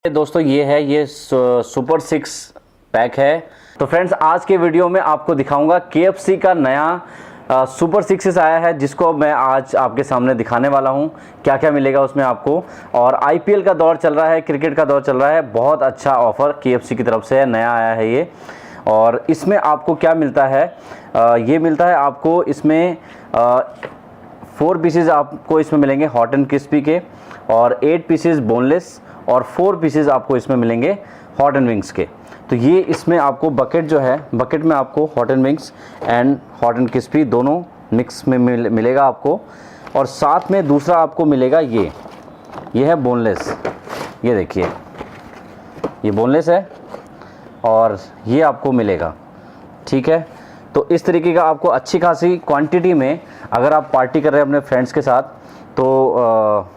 दोस्तों ये super 6 pack है। तो फ्रेंड्स आज के वीडियो में आपको दिखाऊंगा KFC का नया सुपर 6 आया है, जिसको मैं आज आपके सामने दिखाने वाला हूं। क्या क्या मिलेगा उसमें आपको। और IPL का दौर चल रहा है, क्रिकेट का दौर चल रहा है, बहुत अच्छा ऑफ़र KFC की तरफ से है, नया आया है ये। और इसमें आपको क्या मिलता है, ये मिलता है आपको इसमें 4 पीसेज आपको इसमें मिलेंगे हॉट एंड क्रिस्पी के, और 8 पीसेज बोनलेस, और 4 पीसेज आपको इसमें मिलेंगे हॉट एंड विंग्स के। तो ये इसमें आपको बकेट जो है, बकेट में आपको hot and wings and hot and crispy दोनों मिक्स में मिलेगा आपको। और साथ में दूसरा आपको मिलेगा ये है बोनलेस। ये देखिए ये बोनलेस है और ये आपको मिलेगा, ठीक है। तो इस तरीके का आपको अच्छी खासी क्वांटिटी में, अगर आप पार्टी कर रहे हैं अपने फ्रेंड्स के साथ, तो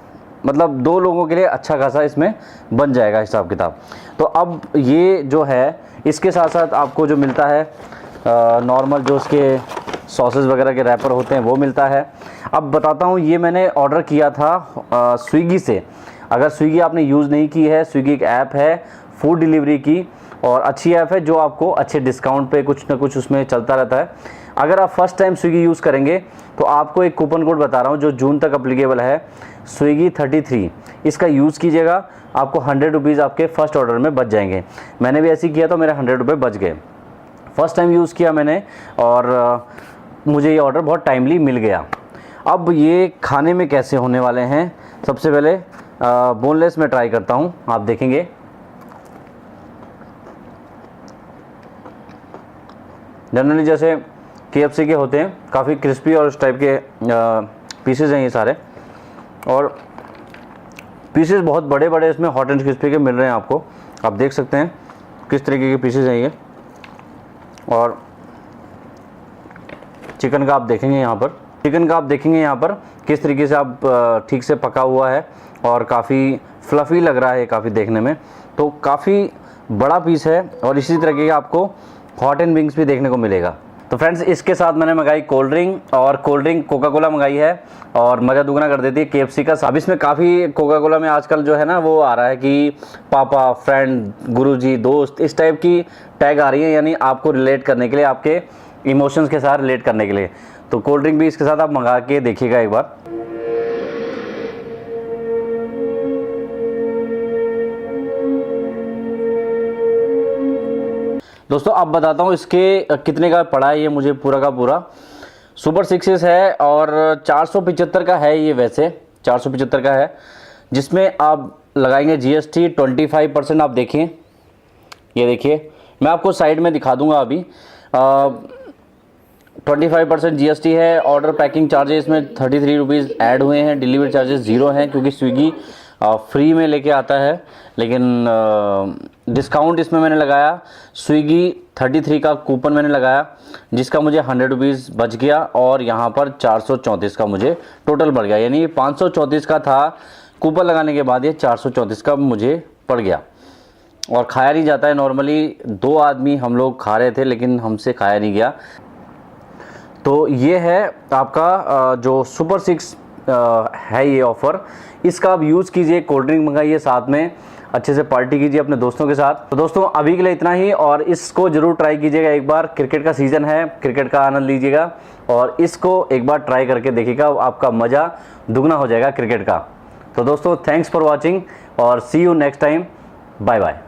मतलब 2 लोगों के लिए अच्छा खासा इसमें बन जाएगा हिसाब किताब। तो अब ये जो है, इसके साथ साथ आपको जो मिलता है नॉर्मल जो उसके सॉसेस वगैरह के रैपर होते हैं वो मिलता है। अब बताता हूँ, ये मैंने ऑर्डर किया था स्विगी से। अगर स्विगी आपने यूज़ नहीं की है, स्विगी एक ऐप है फूड डिलीवरी की, और अच्छी ऐप है जो आपको अच्छे डिस्काउंट पे कुछ ना कुछ उसमें चलता रहता है। अगर आप फर्स्ट टाइम स्विगी यूज़ करेंगे तो आपको एक कूपन कोड बता रहा हूँ जो जून तक अप्लीकेबल है, स्विगी 33। इसका यूज़ कीजिएगा, आपको 100 रुपीज़ आपके फर्स्ट ऑर्डर में बच जाएंगे। मैंने भी ऐसे ही किया तो मेरे 100 रुपये बच गए। फर्स्ट टाइम यूज़ किया मैंने, और मुझे ये ऑर्डर बहुत टाइमली मिल गया। अब ये खाने में कैसे होने वाले हैं, सबसे पहले बोनलेस में ट्राई करता हूँ, आप देखेंगे। जनरली जैसे KFC के होते हैं, काफ़ी क्रिस्पी और उस टाइप के पीसेस हैं ये सारे, और पीसेस बहुत बड़े बड़े इसमें हॉट एंड क्रिस्पी के मिल रहे हैं आपको। आप देख सकते हैं किस तरीके के पीसेस हैं ये। और चिकन का आप देखेंगे यहाँ पर, किस तरीके से आप ठीक से पका हुआ है, और काफ़ी फ्लफ़ी लग रहा है काफ़ी देखने में। तो काफ़ी बड़ा पीस है, और इसी तरीके का आपको हॉट एंड विंग्स भी देखने को मिलेगा। तो फ्रेंड्स इसके साथ मैंने मंगाई कोल्ड ड्रिंक, और कोल्ड ड्रिंक कोका कोला मंगाई है, और मज़ा दुगना कर देती है KFC का। अब इसमें काफ़ी कोका कोला में आजकल जो है ना, वो आ रहा है कि पापा, फ्रेंड, गुरुजी, दोस्त, इस टाइप की टैग आ रही है, यानी आपको रिलेट करने के लिए, आपके इमोशंस के साथ रिलेट करने के लिए। तो कोल्ड ड्रिंक भी इसके साथ आप मंगा के देखिएगा एक बार। दोस्तों अब बताता हूँ इसके कितने का पड़ा है ये मुझे पूरा का पूरा। सुपर 6 है और 475 का है ये, वैसे 475 का है, जिसमें आप लगाएंगे GST 25%। आप देखें, ये देखिए, मैं आपको साइड में दिखा दूंगा अभी। 25% GST है। ऑर्डर पैकिंग चार्जेस में 33 रुपीज़ ऐड हुए हैं। डिलीवरी चार्जेस 0 हैं, क्योंकि स्विगी फ्री में लेके आता है, लेकिन डिस्काउंट इसमें मैंने लगाया। स्विगी 33 का कूपन मैंने लगाया, जिसका मुझे 100 रुपीज़ बच गया, और यहाँ पर 434 का मुझे टोटल बढ़ गया। यानी 534 का था कूपन लगाने के बाद, ये 434 का मुझे पड़ गया। और खाया नहीं जाता है नॉर्मली, 2 आदमी हम लोग खा रहे थे, लेकिन हमसे खाया नहीं गया। तो ये है आपका जो सुपर 6 है ये ऑफ़र, इसका आप यूज़ कीजिए। कोल्ड ड्रिंक मंगाइए, साथ में अच्छे से पार्टी कीजिए अपने दोस्तों के साथ। तो दोस्तों अभी के लिए इतना ही, और इसको ज़रूर ट्राई कीजिएगा एक बार। क्रिकेट का सीज़न है, क्रिकेट का आनंद लीजिएगा, और इसको एक बार ट्राई करके देखिएगा, आपका मज़ा दुगना हो जाएगा क्रिकेट का। तो दोस्तों थैंक्स फॉर वॉचिंग, और see you next time. Bye bye.